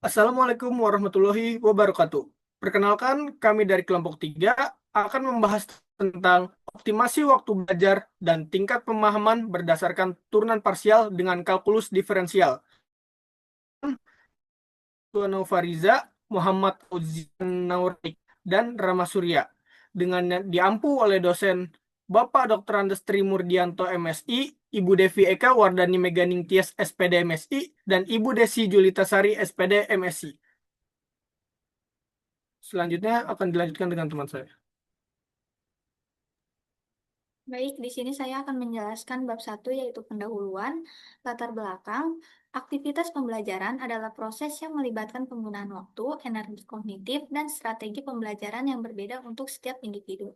Assalamualaikum warahmatullahi wabarakatuh. Perkenalkan, kami dari kelompok 3 akan membahas tentang optimasi waktu belajar dan tingkat pemahaman berdasarkan turunan parsial dengan kalkulus diferensial. Tuan Fariza, Muhammad Uzian Naurik, dan Rama Surya. Dengan diampu oleh dosen Bapak Dr. Andes Trimurdianto MSI, Ibu Devi Eka Wardani Meganing Tias SPD MSI, dan Ibu Desi Julitasari SPD MSI. Selanjutnya akan dilanjutkan dengan teman saya. Baik, di sini saya akan menjelaskan bab 1 yaitu pendahuluan, latar belakang. Aktivitas pembelajaran adalah proses yang melibatkan penggunaan waktu, energi kognitif, dan strategi pembelajaran yang berbeda untuk setiap individu.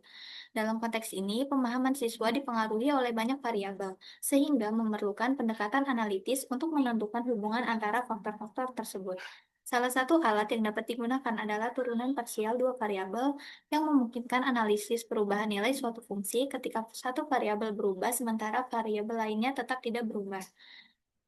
Dalam konteks ini, pemahaman siswa dipengaruhi oleh banyak variabel, sehingga memerlukan pendekatan analitis untuk menentukan hubungan antara faktor-faktor tersebut. Salah satu alat yang dapat digunakan adalah turunan parsial dua variabel yang memungkinkan analisis perubahan nilai suatu fungsi ketika satu variabel berubah sementara variabel lainnya tetap tidak berubah.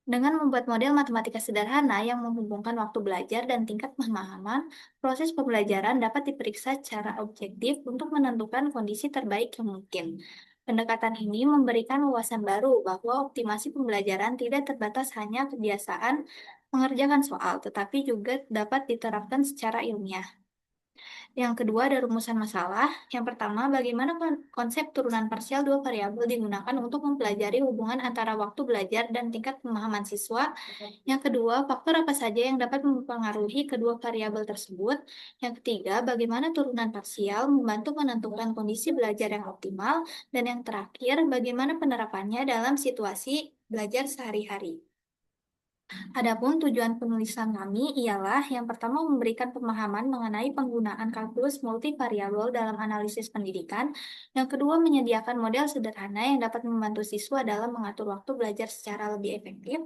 Dengan membuat model matematika sederhana yang menghubungkan waktu belajar dan tingkat pemahaman, proses pembelajaran dapat diperiksa secara objektif untuk menentukan kondisi terbaik yang mungkin. Pendekatan ini memberikan wawasan baru bahwa optimasi pembelajaran tidak terbatas hanya kebiasaan mengerjakan soal, tetapi juga dapat diterapkan secara ilmiah. Yang kedua ada rumusan masalah. Yang pertama, bagaimana konsep turunan parsial dua variabel digunakan untuk mempelajari hubungan antara waktu belajar dan tingkat pemahaman siswa. Yang kedua, faktor apa saja yang dapat mempengaruhi kedua variabel tersebut. Yang ketiga, bagaimana turunan parsial membantu menentukan kondisi belajar yang optimal. Dan yang terakhir, bagaimana penerapannya dalam situasi belajar sehari-hari. Adapun tujuan penulisan kami ialah yang pertama memberikan pemahaman mengenai penggunaan kalkulus multivariabel dalam analisis pendidikan, yang kedua menyediakan model sederhana yang dapat membantu siswa dalam mengatur waktu belajar secara lebih efektif,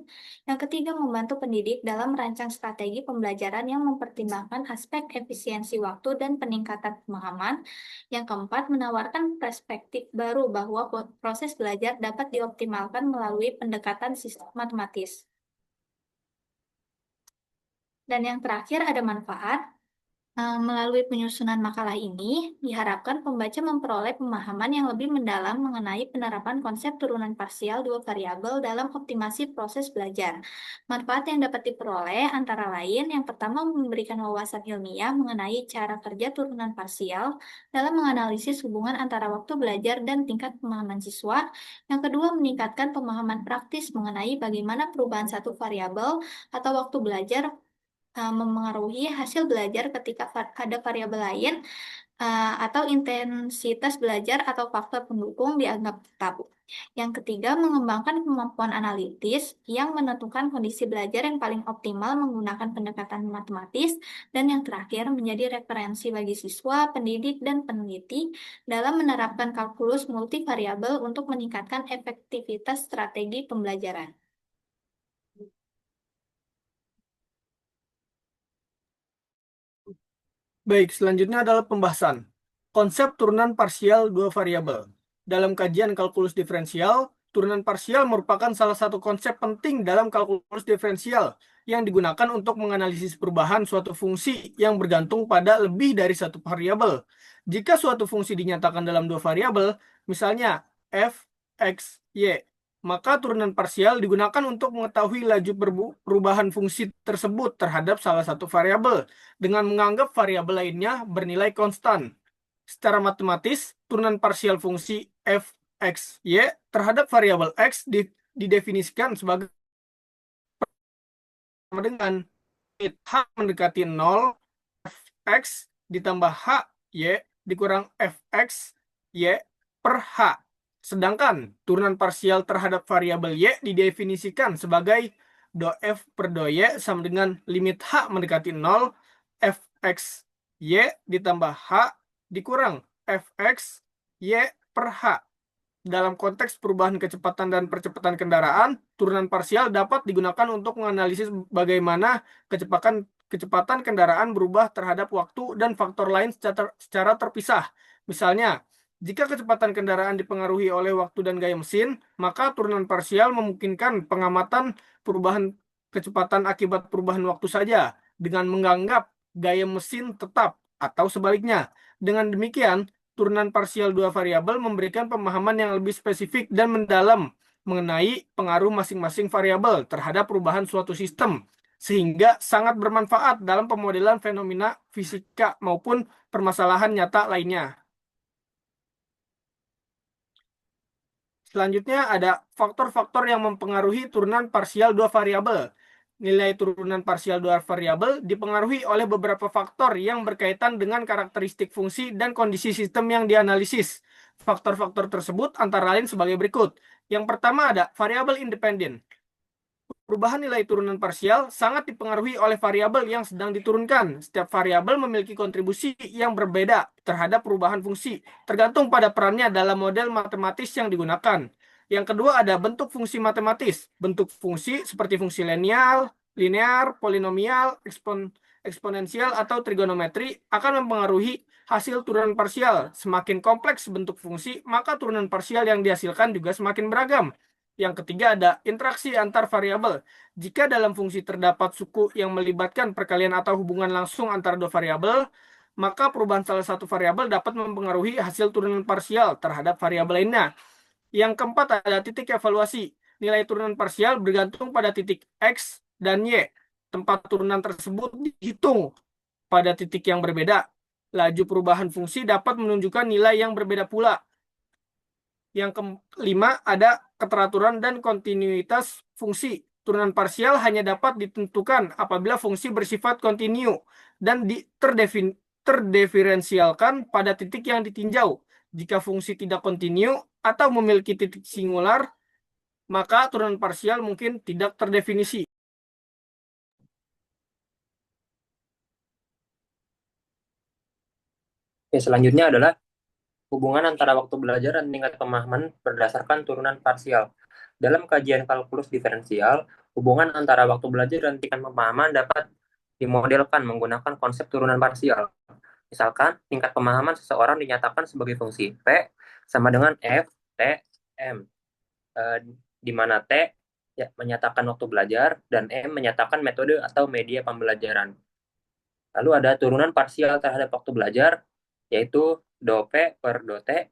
yang ketiga membantu pendidik dalam merancang strategi pembelajaran yang mempertimbangkan aspek efisiensi waktu dan peningkatan pemahaman, yang keempat menawarkan perspektif baru bahwa proses belajar dapat dioptimalkan melalui pendekatan sistem matematis. Dan yang terakhir ada manfaat. Melalui penyusunan makalah ini, diharapkan pembaca memperoleh pemahaman yang lebih mendalam mengenai penerapan konsep turunan parsial dua variabel dalam optimasi proses belajar. Manfaat yang dapat diperoleh antara lain, yang pertama memberikan wawasan ilmiah mengenai cara kerja turunan parsial dalam menganalisis hubungan antara waktu belajar dan tingkat pemahaman siswa. Yang kedua, meningkatkan pemahaman praktis mengenai bagaimana perubahan satu variabel atau waktu belajar memengaruhi hasil belajar ketika ada variabel lain atau intensitas belajar atau faktor pendukung dianggap tetap. Yang ketiga, mengembangkan kemampuan analitis yang menentukan kondisi belajar yang paling optimal menggunakan pendekatan matematis. Dan yang terakhir, menjadi referensi bagi siswa, pendidik, dan peneliti dalam menerapkan kalkulus multivariabel untuk meningkatkan efektivitas strategi pembelajaran. Baik, selanjutnya adalah pembahasan konsep turunan parsial dua variabel. Dalam kajian kalkulus diferensial, turunan parsial merupakan salah satu konsep penting dalam kalkulus diferensial yang digunakan untuk menganalisis perubahan suatu fungsi yang bergantung pada lebih dari satu variabel. Jika suatu fungsi dinyatakan dalam dua variabel, misalnya f, x, y, maka turunan parsial digunakan untuk mengetahui laju perubahan fungsi tersebut terhadap salah satu variabel dengan menganggap variabel lainnya bernilai konstan. Secara matematis, turunan parsial fungsi f, x, y terhadap variabel x didefinisikan sebagai sama dengan h mendekati 0 fx ditambah h y dikurang fx y per h. Sedangkan turunan parsial terhadap variabel y didefinisikan sebagai do f per do y sama dengan limit h mendekati 0 fx y ditambah h dikurang fx y per h. Dalam konteks perubahan kecepatan dan percepatan kendaraan, turunan parsial dapat digunakan untuk menganalisis bagaimana kecepatan kendaraan berubah terhadap waktu dan faktor lain secara terpisah. Misalnya, jika kecepatan kendaraan dipengaruhi oleh waktu dan gaya mesin, maka turunan parsial memungkinkan pengamatan perubahan kecepatan akibat perubahan waktu saja. dengan menganggap gaya mesin tetap atau sebaliknya. Dengan demikian, turunan parsial dua variabel memberikan pemahaman yang lebih spesifik dan mendalam mengenai pengaruh masing-masing variabel terhadap perubahan suatu sistem, sehingga sangat bermanfaat dalam pemodelan fenomena fisika maupun permasalahan nyata lainnya. Selanjutnya ada faktor-faktor yang mempengaruhi turunan parsial dua variabel. Nilai turunan parsial dua variabel dipengaruhi oleh beberapa faktor yang berkaitan dengan karakteristik fungsi dan kondisi sistem yang dianalisis. Faktor-faktor tersebut antara lain sebagai berikut. Yang pertama ada variabel independen. Perubahan nilai turunan parsial sangat dipengaruhi oleh variabel yang sedang diturunkan. Setiap variabel memiliki kontribusi yang berbeda terhadap perubahan fungsi, tergantung pada perannya dalam model matematis yang digunakan. Yang kedua ada bentuk fungsi matematis. Bentuk fungsi seperti fungsi linear, polinomial, eksponensial, atau trigonometri akan mempengaruhi hasil turunan parsial. Semakin kompleks bentuk fungsi, maka turunan parsial yang dihasilkan juga semakin beragam. Yang ketiga ada interaksi antar variabel. Jika dalam fungsi terdapat suku yang melibatkan perkalian atau hubungan langsung antara dua variabel, maka perubahan salah satu variabel dapat mempengaruhi hasil turunan parsial terhadap variabel lainnya. Yang keempat ada titik evaluasi. Nilai turunan parsial bergantung pada titik X dan Y. Tempat turunan tersebut dihitung pada titik yang berbeda. Laju perubahan fungsi dapat menunjukkan nilai yang berbeda pula. Yang kelima ada keteraturan dan kontinuitas fungsi. Turunan parsial hanya dapat ditentukan apabila fungsi bersifat kontinu dan terdiferensialkan pada titik yang ditinjau. Jika fungsi tidak kontinu atau memiliki titik singular, maka turunan parsial mungkin tidak terdefinisi. Selanjutnya adalah hubungan antara waktu belajar dan tingkat pemahaman berdasarkan turunan parsial. Dalam kajian kalkulus diferensial, hubungan antara waktu belajar dan tingkat pemahaman dapat dimodelkan menggunakan konsep turunan parsial. Misalkan, tingkat pemahaman seseorang dinyatakan sebagai fungsi P sama dengan F, T, M. Di mana T ya, menyatakan waktu belajar dan M menyatakan metode atau media pembelajaran. Lalu ada turunan parsial terhadap waktu belajar, yaitu do P per do T,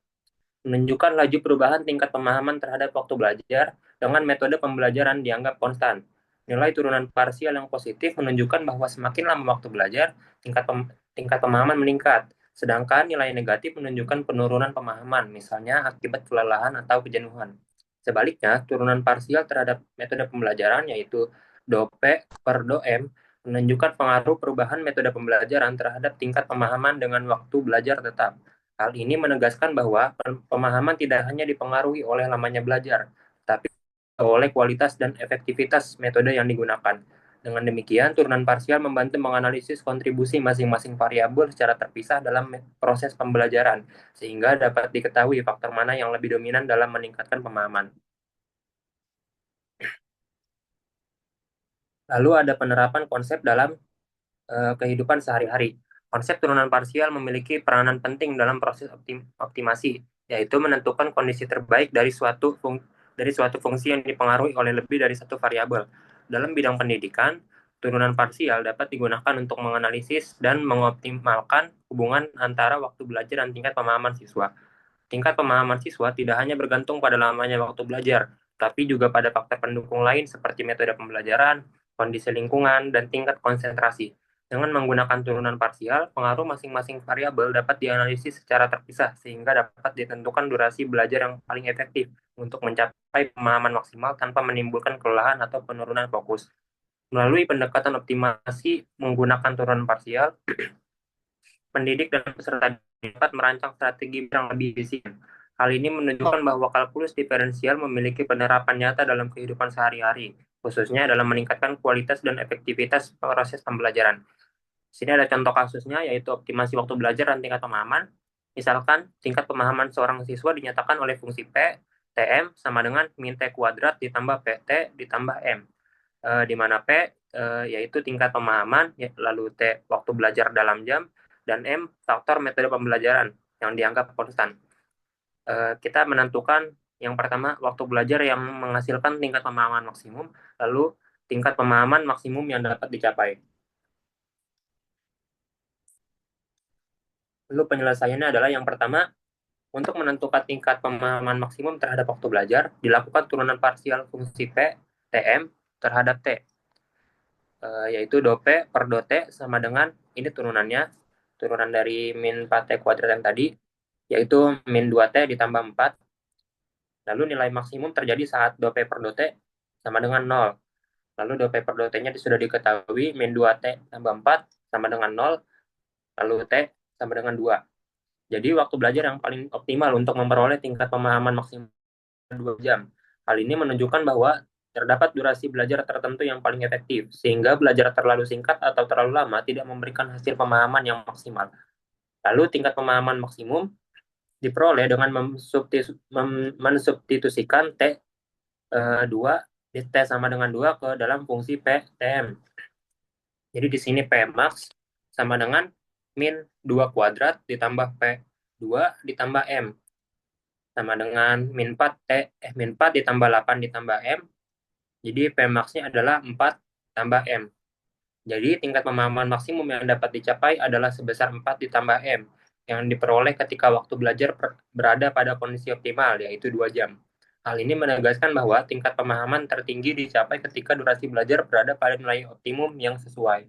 menunjukkan laju perubahan tingkat pemahaman terhadap waktu belajar dengan metode pembelajaran dianggap konstan. Nilai turunan parsial yang positif menunjukkan bahwa semakin lama waktu belajar, tingkat pemahaman meningkat. Sedangkan nilai negatif menunjukkan penurunan pemahaman, misalnya akibat kelelahan atau kejenuhan. Sebaliknya, turunan parsial terhadap metode pembelajaran, yaitu do P per do M, menunjukkan pengaruh perubahan metode pembelajaran terhadap tingkat pemahaman dengan waktu belajar tetap. Hal ini menegaskan bahwa pemahaman tidak hanya dipengaruhi oleh lamanya belajar, tapi oleh kualitas dan efektivitas metode yang digunakan. Dengan demikian, turunan parsial membantu menganalisis kontribusi masing-masing variabel secara terpisah dalam proses pembelajaran, sehingga dapat diketahui faktor mana yang lebih dominan dalam meningkatkan pemahaman. Lalu ada penerapan konsep dalam kehidupan sehari-hari. Konsep turunan parsial memiliki peranan penting dalam proses optimasi, yaitu menentukan kondisi terbaik dari suatu fungsi yang dipengaruhi oleh lebih dari satu variabel. Dalam bidang pendidikan, turunan parsial dapat digunakan untuk menganalisis dan mengoptimalkan hubungan antara waktu belajar dan tingkat pemahaman siswa. Tingkat pemahaman siswa tidak hanya bergantung pada lamanya waktu belajar, tapi juga pada faktor pendukung lain seperti metode pembelajaran, kondisi lingkungan, dan tingkat konsentrasi. Dengan menggunakan turunan parsial, pengaruh masing-masing variabel dapat dianalisis secara terpisah sehingga dapat ditentukan durasi belajar yang paling efektif untuk mencapai pemahaman maksimal tanpa menimbulkan kelelahan atau penurunan fokus. Melalui pendekatan optimasi menggunakan turunan parsial, pendidik dan peserta dapat merancang strategi yang lebih efisien. Hal ini menunjukkan bahwa kalkulus diferensial memiliki penerapan nyata dalam kehidupan sehari-hari, khususnya dalam meningkatkan kualitas dan efektivitas proses pembelajaran. Sini ada contoh kasusnya, yaitu optimasi waktu belajar dan tingkat pemahaman. Misalkan, tingkat pemahaman seorang siswa dinyatakan oleh fungsi P, Tm sama dengan min T kuadrat ditambah PT ditambah M. Di mana P yaitu tingkat pemahaman, lalu T waktu belajar dalam jam, dan M faktor metode pembelajaran yang dianggap konstan. Kita menentukan yang pertama waktu belajar yang menghasilkan tingkat pemahaman maksimum, lalu tingkat pemahaman maksimum yang dapat dicapai. Lalu penyelesaiannya adalah yang pertama, untuk menentukan tingkat pemahaman maksimum terhadap waktu belajar, dilakukan turunan parsial fungsi P, Tm, terhadap T, yaitu do P per do T sama dengan, ini turunannya, turunan dari min 4T kuadrat yang tadi, yaitu min 2T ditambah 4. Lalu nilai maksimum terjadi saat do P per do T sama dengan 0. Lalu do P per do T-nya sudah diketahui, min 2T tambah 4 sama dengan 0, lalu T sama dengan 2. Jadi waktu belajar yang paling optimal untuk memperoleh tingkat pemahaman maksimal 2 jam. Hal ini menunjukkan bahwa terdapat durasi belajar tertentu yang paling efektif, sehingga belajar terlalu singkat atau terlalu lama tidak memberikan hasil pemahaman yang maksimal. Lalu tingkat pemahaman maksimum diperoleh dengan mensubstitusikan T2 T sama dengan 2 ke dalam fungsi P, Tm. Jadi di sini P max sama dengan min 2 kuadrat ditambah P2 ditambah M. Sama dengan min 4 ditambah 8 ditambah M. Jadi P max-nya adalah 4 tambah M. Jadi tingkat pemahaman maksimum yang dapat dicapai adalah sebesar 4 ditambah M, yang diperoleh ketika waktu belajar berada pada kondisi optimal, yaitu 2 jam. Hal ini menegaskan bahwa tingkat pemahaman tertinggi dicapai ketika durasi belajar berada pada nilai optimum yang sesuai.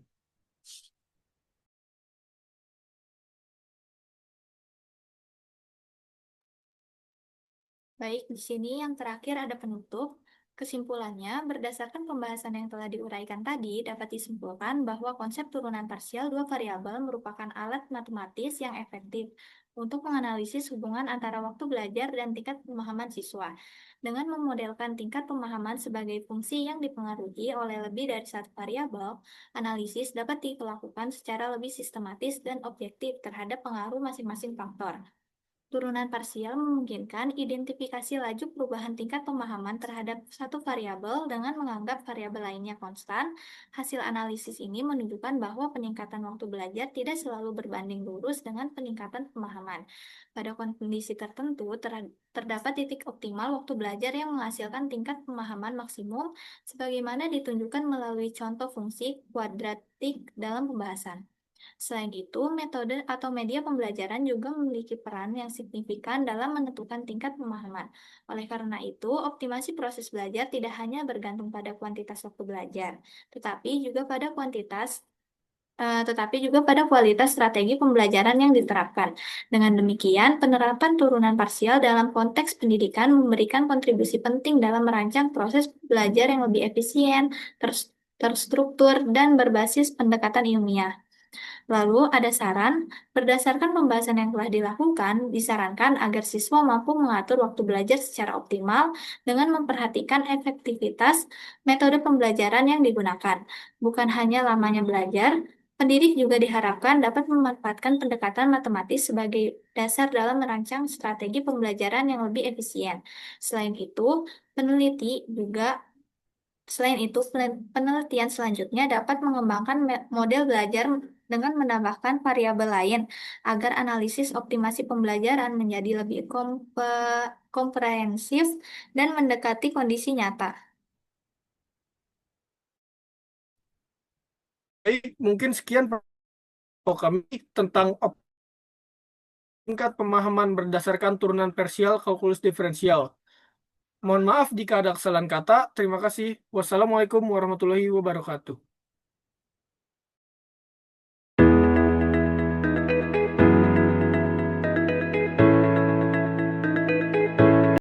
Baik, di sini yang terakhir ada penutup. Kesimpulannya, berdasarkan pembahasan yang telah diuraikan tadi, dapat disimpulkan bahwa konsep turunan parsial dua variabel merupakan alat matematis yang efektif untuk menganalisis hubungan antara waktu belajar dan tingkat pemahaman siswa. Dengan memodelkan tingkat pemahaman sebagai fungsi yang dipengaruhi oleh lebih dari satu variabel, analisis dapat dilakukan secara lebih sistematis dan objektif terhadap pengaruh masing-masing faktor. Turunan parsial memungkinkan identifikasi laju perubahan tingkat pemahaman terhadap satu variabel dengan menganggap variabel lainnya konstan. Hasil analisis ini menunjukkan bahwa peningkatan waktu belajar tidak selalu berbanding lurus dengan peningkatan pemahaman. Pada kondisi tertentu, terdapat titik optimal waktu belajar yang menghasilkan tingkat pemahaman maksimum, sebagaimana ditunjukkan melalui contoh fungsi kuadratik dalam pembahasan. Selain itu, metode atau media pembelajaran juga memiliki peran yang signifikan dalam menentukan tingkat pemahaman. Oleh karena itu, optimasi proses belajar tidak hanya bergantung pada kuantitas waktu belajar, tetapi juga pada kualitas strategi pembelajaran yang diterapkan. Dengan demikian, penerapan turunan parsial dalam konteks pendidikan memberikan kontribusi penting dalam merancang proses belajar yang lebih efisien, terstruktur, dan berbasis pendekatan ilmiah. Lalu ada saran, berdasarkan pembahasan yang telah dilakukan, disarankan agar siswa mampu mengatur waktu belajar secara optimal dengan memperhatikan efektivitas metode pembelajaran yang digunakan. Bukan hanya lamanya belajar, pendidik juga diharapkan dapat memanfaatkan pendekatan matematis sebagai dasar dalam merancang strategi pembelajaran yang lebih efisien. Selain itu, penelitian selanjutnya dapat mengembangkan model belajar dengan menambahkan variabel lain agar analisis optimasi pembelajaran menjadi lebih komprehensif dan mendekati kondisi nyata. Baik, mungkin sekian kami tentang tingkat pemahaman berdasarkan turunan parsial kalkulus diferensial. Mohon maaf jika ada kesalahan kata. Terima kasih. Wassalamualaikum warahmatullahi wabarakatuh.